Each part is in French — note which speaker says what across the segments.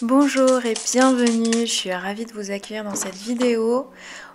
Speaker 1: Bonjour et bienvenue, je suis ravie de vous accueillir dans cette vidéo.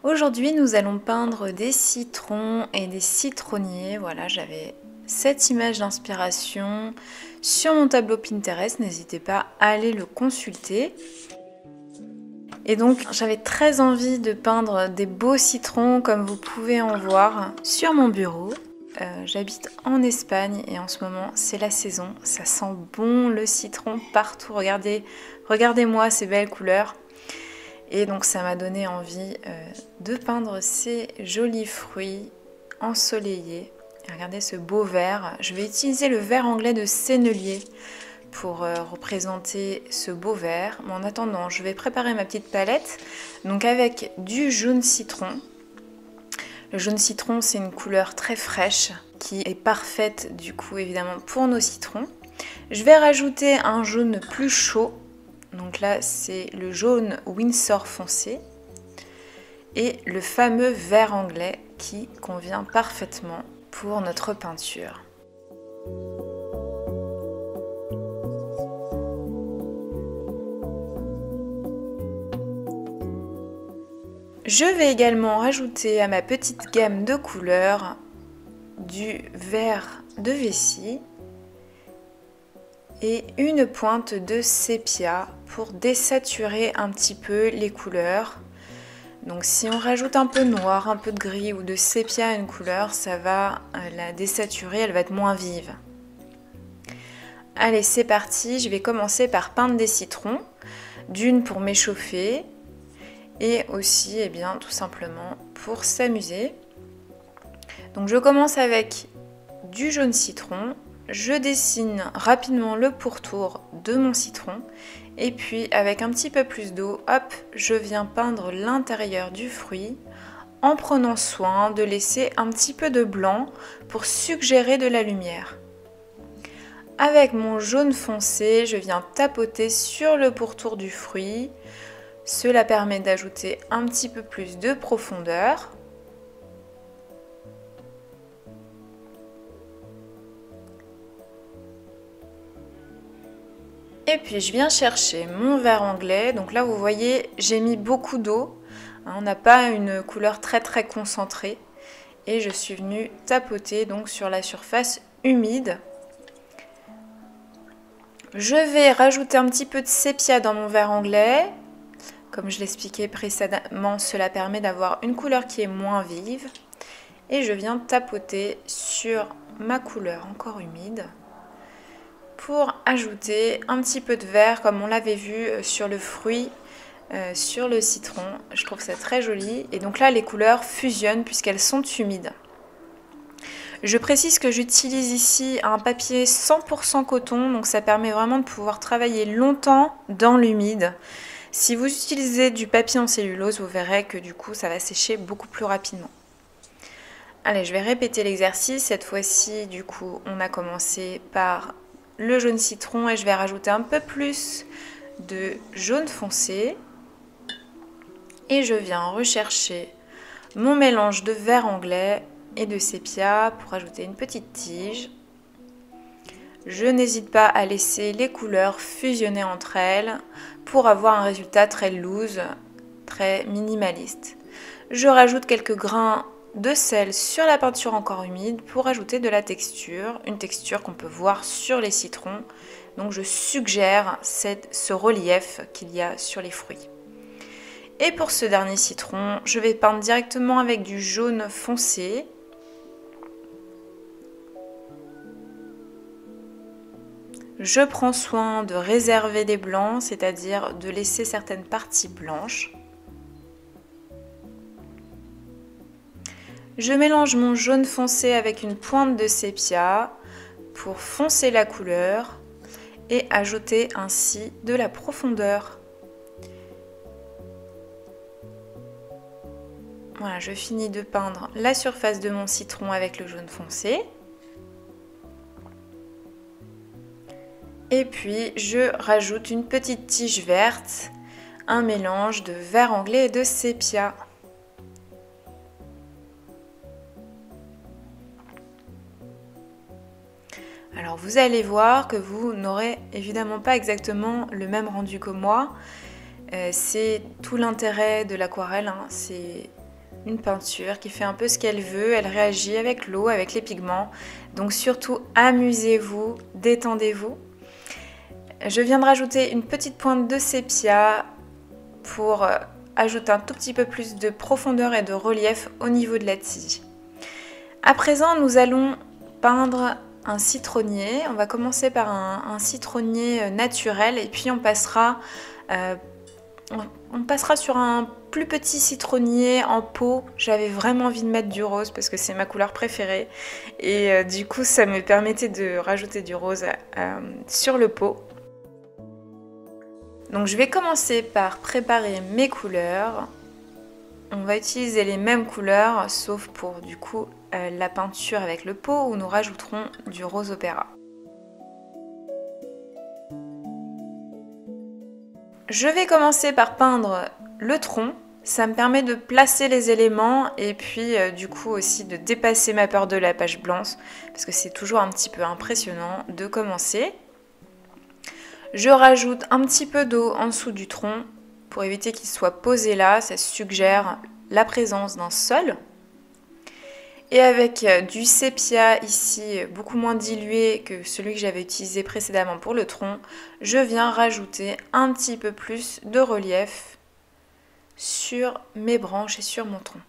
Speaker 1: Aujourd'hui nous allons peindre des citrons et des citronniers. Voilà, j'avais cette image d'inspiration sur mon tableau Pinterest, n'hésitez pas à aller le consulter. Et donc j'avais très envie de peindre des beaux citrons comme vous pouvez en voir sur mon bureau. J'habite en Espagne et en ce moment c'est la saison, ça sent bon le citron partout, regardez-moi ces belles couleurs. Et donc ça m'a donné envie de peindre ces jolis fruits ensoleillés. Et regardez ce beau vert, je vais utiliser le vert anglais de Sennelier pour représenter ce beau vert. Mais en attendant, je vais préparer ma petite palette, donc avec du jaune citron. Le jaune citron, c'est une couleur très fraîche qui est parfaite du coup évidemment pour nos citrons. Je vais rajouter un jaune plus chaud, donc là c'est le jaune Windsor foncé et le fameux vert anglais qui convient parfaitement pour notre peinture. Je vais également rajouter à ma petite gamme de couleurs du vert de vessie et une pointe de sépia pour désaturer un petit peu les couleurs. Donc si on rajoute un peu de noir, un peu de gris ou de sépia à une couleur, ça va la désaturer, elle va être moins vive. Allez, c'est parti, je vais commencer par peindre des citrons, d'une pour m'échauffer, et aussi tout simplement pour s'amuser. Donc je commence avec du jaune citron, je dessine rapidement le pourtour de mon citron et puis avec un petit peu plus d'eau, hop, je viens peindre l'intérieur du fruit en prenant soin de laisser un petit peu de blanc pour suggérer de la lumière. Avec mon jaune foncé, je viens tapoter sur le pourtour du fruit. Cela permet d'ajouter un petit peu plus de profondeur. Et puis je viens chercher mon vert anglais. Donc là vous voyez, j'ai mis beaucoup d'eau. On n'a pas une couleur très concentrée. Et je suis venue tapoter donc sur la surface humide. Je vais rajouter un petit peu de sépia dans mon vert anglais. Comme je l'expliquais précédemment, cela permet d'avoir une couleur qui est moins vive. Et je viens tapoter sur ma couleur encore humide pour ajouter un petit peu de vert comme on l'avait vu sur le fruit, sur le citron. Je trouve ça très joli. Et donc là, les couleurs fusionnent puisqu'elles sont humides. Je précise que j'utilise ici un papier 100% coton, donc ça permet vraiment de pouvoir travailler longtemps dans l'humide. Si vous utilisez du papier en cellulose, vous verrez que du coup ça va sécher beaucoup plus rapidement. Allez, je vais répéter l'exercice. Cette fois-ci, du coup, on a commencé par le jaune citron et je vais rajouter un peu plus de jaune foncé. Et je viens rechercher mon mélange de vert anglais et de sépia pour ajouter une petite tige. Je n'hésite pas à laisser les couleurs fusionner entre elles pour avoir un résultat très loose, très minimaliste. Je rajoute quelques grains de sel sur la peinture encore humide pour ajouter de la texture, une texture qu'on peut voir sur les citrons. Donc je suggère ce relief qu'il y a sur les fruits. Et pour ce dernier citron, je vais peindre directement avec du jaune foncé. Je prends soin de réserver des blancs, c'est-à-dire de laisser certaines parties blanches. Je mélange mon jaune foncé avec une pointe de sépia pour foncer la couleur et ajouter ainsi de la profondeur. Voilà, je finis de peindre la surface de mon citron avec le jaune foncé. Et puis je rajoute une petite tige verte, un mélange de vert anglais et de sépia. Alors vous allez voir que vous n'aurez évidemment pas exactement le même rendu que moi. C'est tout l'intérêt de l'aquarelle, hein. C'est une peinture qui fait un peu ce qu'elle veut, elle réagit avec l'eau, avec les pigments. Donc surtout amusez-vous, détendez-vous. Je viens de rajouter une petite pointe de sépia pour ajouter un tout petit peu plus de profondeur et de relief au niveau de la tige. À présent, nous allons peindre un citronnier. On va commencer par un citronnier naturel et puis on passera sur un plus petit citronnier en pot. J'avais vraiment envie de mettre du rose parce que c'est ma couleur préférée et du coup ça me permettait de rajouter du rose sur le pot. Donc je vais commencer par préparer mes couleurs. On va utiliser les mêmes couleurs sauf pour du coup la peinture avec le pot où nous rajouterons du rose opéra. Je vais commencer par peindre le tronc. Ça me permet de placer les éléments et puis du coup aussi de dépasser ma peur de la page blanche parce que c'est toujours un petit peu impressionnant de commencer. Je rajoute un petit peu d'eau en dessous du tronc pour éviter qu'il soit posé là, ça suggère la présence d'un sol. Et avec du sépia ici, beaucoup moins dilué que celui que j'avais utilisé précédemment pour le tronc, je viens rajouter un petit peu plus de relief sur mes branches et sur mon tronc.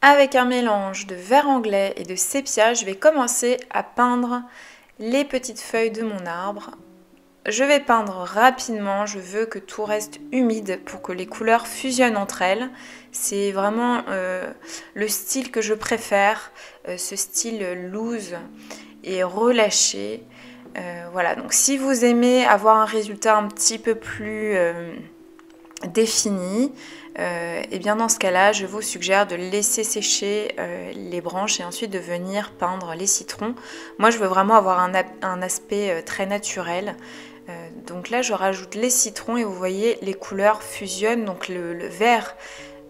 Speaker 1: Avec un mélange de vert anglais et de sépia, je vais commencer à peindre les petites feuilles de mon arbre. Je vais peindre rapidement, je veux que tout reste humide pour que les couleurs fusionnent entre elles. C'est vraiment le style que je préfère, ce style loose et relâché. Voilà, donc si vous aimez avoir un résultat un petit peu plus défini, et bien dans ce cas-là, je vous suggère de laisser sécher les branches et ensuite de venir peindre les citrons. Moi, je veux vraiment avoir un aspect très naturel. Donc là, je rajoute les citrons et vous voyez, les couleurs fusionnent. Donc le vert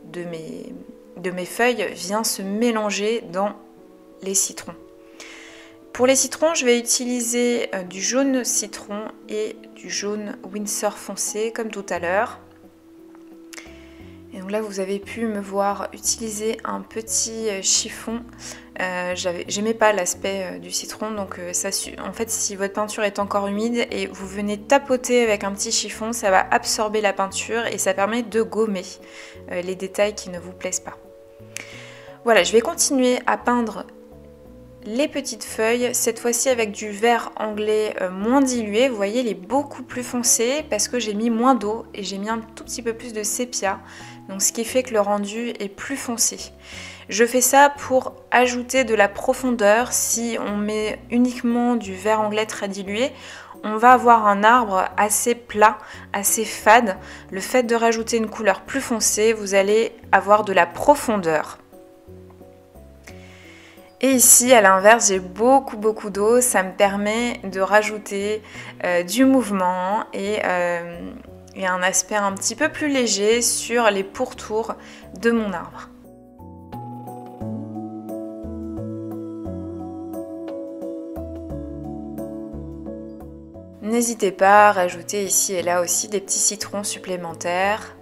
Speaker 1: de mes feuilles vient se mélanger dans les citrons. Pour les citrons, je vais utiliser du jaune citron et du jaune Winsor foncé comme tout à l'heure. Et donc là, vous avez pu me voir utiliser un petit chiffon. J'aimais pas l'aspect du citron, donc en fait, si votre peinture est encore humide et vous venez tapoter avec un petit chiffon, ça va absorber la peinture et ça permet de gommer les détails qui ne vous plaisent pas. Voilà, je vais continuer à peindre les petites feuilles, cette fois-ci avec du vert anglais moins dilué. Vous voyez, il est beaucoup plus foncé parce que j'ai mis moins d'eau et j'ai mis un tout petit peu plus de sépia. Donc ce qui fait que le rendu est plus foncé. Je fais ça pour ajouter de la profondeur. Si on met uniquement du vert anglais très dilué, on va avoir un arbre assez plat, assez fade. Le fait de rajouter une couleur plus foncée, vous allez avoir de la profondeur. Et ici, à l'inverse, j'ai beaucoup d'eau. Ça me permet de rajouter du mouvement et un aspect un petit peu plus léger sur les pourtours de mon arbre. N'hésitez pas à rajouter ici et là aussi des petits citrons supplémentaires.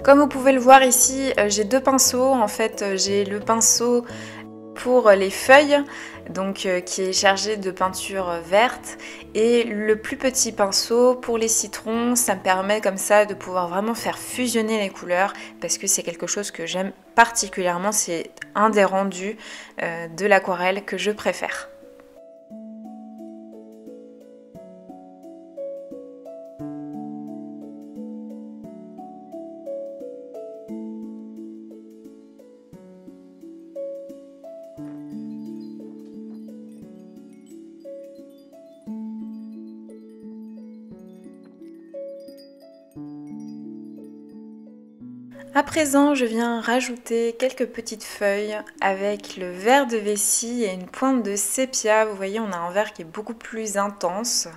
Speaker 1: Comme vous pouvez le voir ici, j'ai deux pinceaux. En fait, j'ai le pinceau pour les feuilles, donc qui est chargé de peinture verte, et le plus petit pinceau pour les citrons. Ça me permet comme ça de pouvoir vraiment faire fusionner les couleurs parce que c'est quelque chose que j'aime particulièrement. C'est un des rendus de l'aquarelle que je préfère. À présent, je viens rajouter quelques petites feuilles avec le vert de vessie et une pointe de sépia. Vous voyez, on a un vert qui est beaucoup plus intense.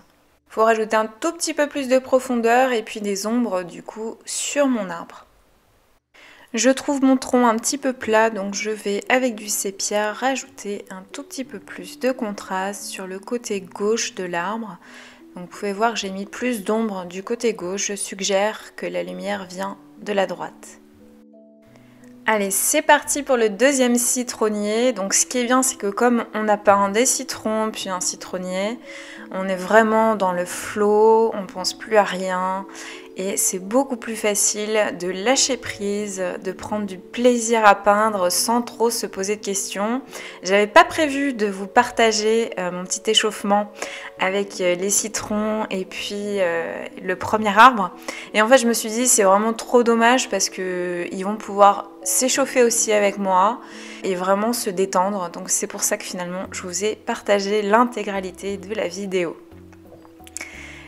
Speaker 1: faut rajouter un tout petit peu plus de profondeur et puis des ombres du coup sur mon arbre. Je trouve mon tronc un petit peu plat, donc je vais avec du sépia rajouter un tout petit peu plus de contraste sur le côté gauche de l'arbre. Donc vous pouvez voir que j'ai mis plus d'ombre du côté gauche, je suggère que la lumière vient de la droite. Allez, c'est parti pour le deuxième citronnier. Donc ce qui est bien, c'est que comme on a peint des citrons puis un citronnier, on est vraiment dans le flow, on pense plus à rien et c'est beaucoup plus facile de lâcher prise, de prendre du plaisir à peindre sans trop se poser de questions. J'avais pas prévu de vous partager mon petit échauffement avec les citrons et puis le premier arbre. Et en fait, je me suis dit c'est vraiment trop dommage parce que ils vont pouvoir s'échauffer aussi avec moi et vraiment se détendre. Donc c'est pour ça que finalement, je vous ai partagé l'intégralité de la vidéo.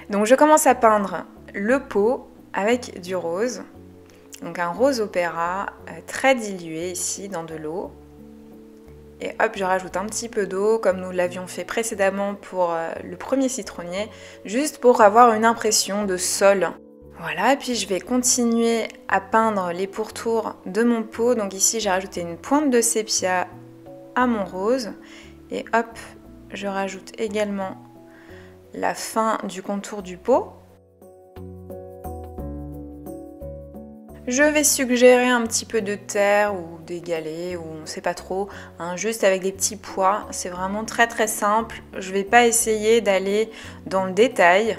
Speaker 1: Donc je commence à peindre le pot avec du rose, donc un rose opéra très dilué ici dans de l'eau. Et hop, je rajoute un petit peu d'eau comme nous l'avions fait précédemment pour le premier citronnier, juste pour avoir une impression de sol. Voilà, et puis je vais continuer à peindre les pourtours de mon pot. Donc ici j'ai rajouté une pointe de sépia à mon rose et hop, je rajoute également la fin du contour du pot. Je vais suggérer un petit peu de terre ou des galets, ou on ne sait pas trop, hein, juste avec des petits pois. C'est vraiment très très simple. Je ne vais pas essayer d'aller dans le détail.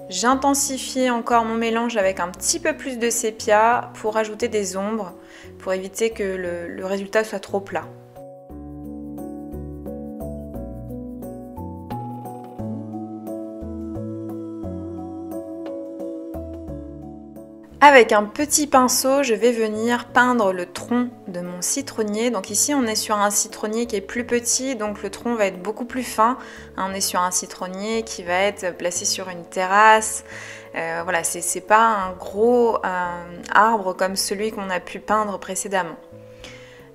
Speaker 1: J'intensifie encore mon mélange avec un petit peu plus de sépia pour ajouter des ombres, pour éviter que le résultat soit trop plat. Avec un petit pinceau, je vais venir peindre le tronc de mon citronnier. Donc ici, on est sur un citronnier qui est plus petit, donc le tronc va être beaucoup plus fin. On est sur un citronnier qui va être placé sur une terrasse. Voilà, c'est pas un gros arbre comme celui qu'on a pu peindre précédemment.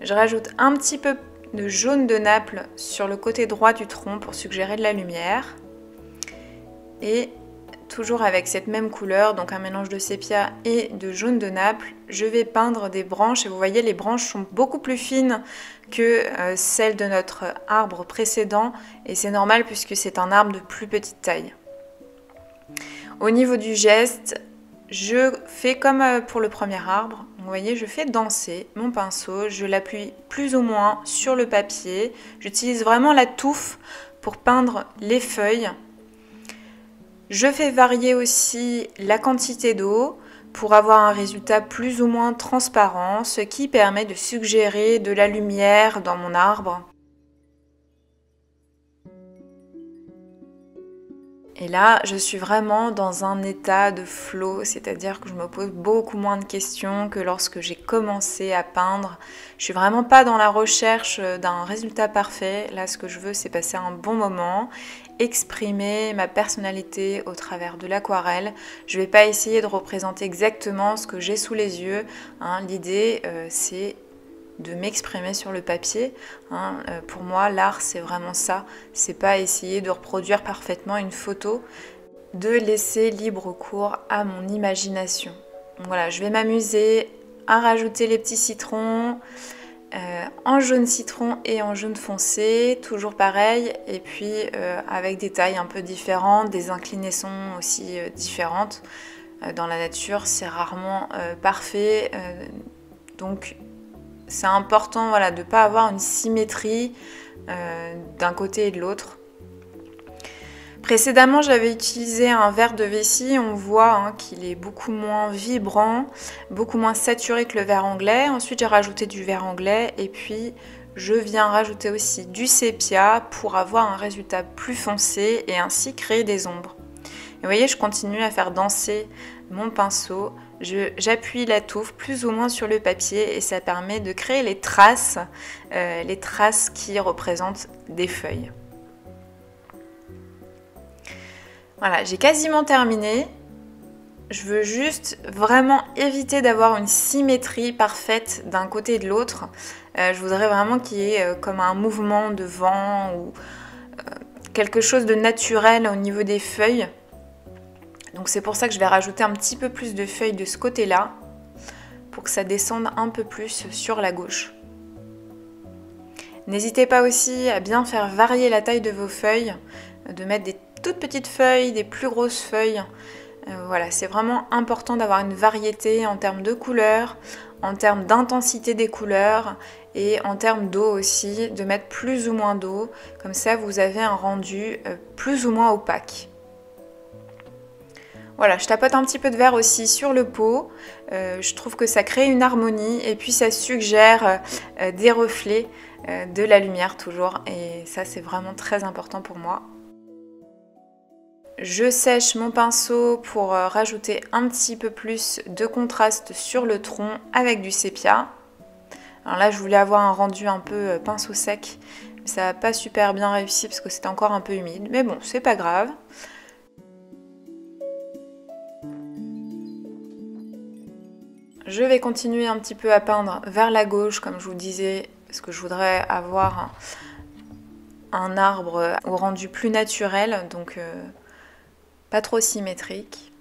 Speaker 1: Je rajoute un petit peu de jaune de Naples sur le côté droit du tronc pour suggérer de la lumière. Et toujours avec cette même couleur, donc un mélange de sépia et de jaune de Naples, je vais peindre des branches et vous voyez les branches sont beaucoup plus fines que celles de notre arbre précédent et c'est normal puisque c'est un arbre de plus petite taille. Au niveau du geste, je fais comme pour le premier arbre, vous voyez je fais danser mon pinceau, je l'appuie plus ou moins sur le papier, j'utilise vraiment la touffe pour peindre les feuilles. Je fais varier aussi la quantité d'eau pour avoir un résultat plus ou moins transparent, ce qui permet de suggérer de la lumière dans mon arbre. Et là, je suis vraiment dans un état de flow, c'est-à-dire que je me pose beaucoup moins de questions que lorsque j'ai commencé à peindre. Je suis vraiment pas dans la recherche d'un résultat parfait. Là, ce que je veux, c'est passer un bon moment, exprimer ma personnalité au travers de l'aquarelle. Je vais pas essayer de représenter exactement ce que j'ai sous les yeux. Hein. L'idée, c'est de m'exprimer sur le papier. Hein. Pour moi, l'art, c'est vraiment ça. C'est pas essayer de reproduire parfaitement une photo, de laisser libre cours à mon imagination. Donc voilà, je vais m'amuser à rajouter les petits citrons en jaune citron et en jaune foncé, toujours pareil, et puis avec des tailles un peu différentes, des inclinaisons aussi différentes. Dans la nature, c'est rarement parfait, donc c'est important voilà, de ne pas avoir une symétrie d'un côté et de l'autre. Précédemment, j'avais utilisé un verre de vessie. On voit hein, qu'il est beaucoup moins vibrant, beaucoup moins saturé que le verre anglais. Ensuite, j'ai rajouté du verre anglais et puis je viens rajouter aussi du sépia pour avoir un résultat plus foncé et ainsi créer des ombres. Et vous voyez, je continue à faire danser mon pinceau. J'appuie la touffe plus ou moins sur le papier et ça permet de créer les traces qui représentent des feuilles. Voilà, j'ai quasiment terminé. Je veux juste vraiment éviter d'avoir une symétrie parfaite d'un côté et de l'autre. Je voudrais vraiment qu'il y ait comme un mouvement de vent ou quelque chose de naturel au niveau des feuilles. Donc c'est pour ça que je vais rajouter un petit peu plus de feuilles de ce côté-là, pour que ça descende un peu plus sur la gauche. N'hésitez pas aussi à bien faire varier la taille de vos feuilles, de mettre des toutes petites feuilles, des plus grosses feuilles. Voilà, c'est vraiment important d'avoir une variété en termes de couleurs, en termes d'intensité des couleurs et en termes d'eau aussi, de mettre plus ou moins d'eau. Comme ça, vous avez un rendu plus ou moins opaque. Voilà, je tapote un petit peu de vert aussi sur le pot. Je trouve que ça crée une harmonie et puis ça suggère des reflets de la lumière toujours. Et ça, c'est vraiment très important pour moi. Je sèche mon pinceau pour rajouter un petit peu plus de contraste sur le tronc avec du sépia. Alors là, je voulais avoir un rendu un peu pinceau sec, mais ça n'a pas super bien réussi parce que c'était encore un peu humide. Mais bon, c'est pas grave. Je vais continuer un petit peu à peindre vers la gauche, comme je vous disais, parce que je voudrais avoir un arbre au rendu plus naturel, donc pas trop symétrique.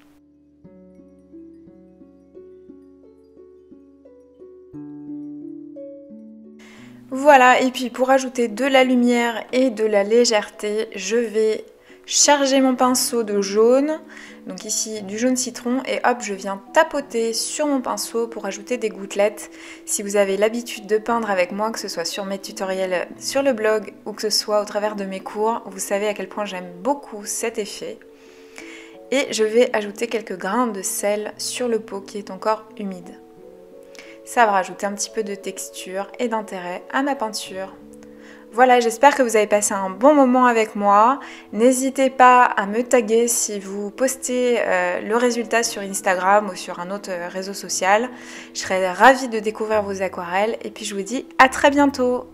Speaker 1: Voilà, et puis pour ajouter de la lumière et de la légèreté, je vais charger mon pinceau de jaune, donc ici du jaune citron, et hop, je viens tapoter sur mon pinceau pour ajouter des gouttelettes. Si vous avez l'habitude de peindre avec moi, que ce soit sur mes tutoriels sur le blog ou que ce soit au travers de mes cours, vous savez à quel point j'aime beaucoup cet effet. Et je vais ajouter quelques grains de sel sur le pot qui est encore humide. Ça va rajouter un petit peu de texture et d'intérêt à ma peinture. Voilà, j'espère que vous avez passé un bon moment avec moi. N'hésitez pas à me taguer si vous postez le résultat sur Instagram ou sur un autre réseau social. Je serai ravie de découvrir vos aquarelles et puis je vous dis à très bientôt.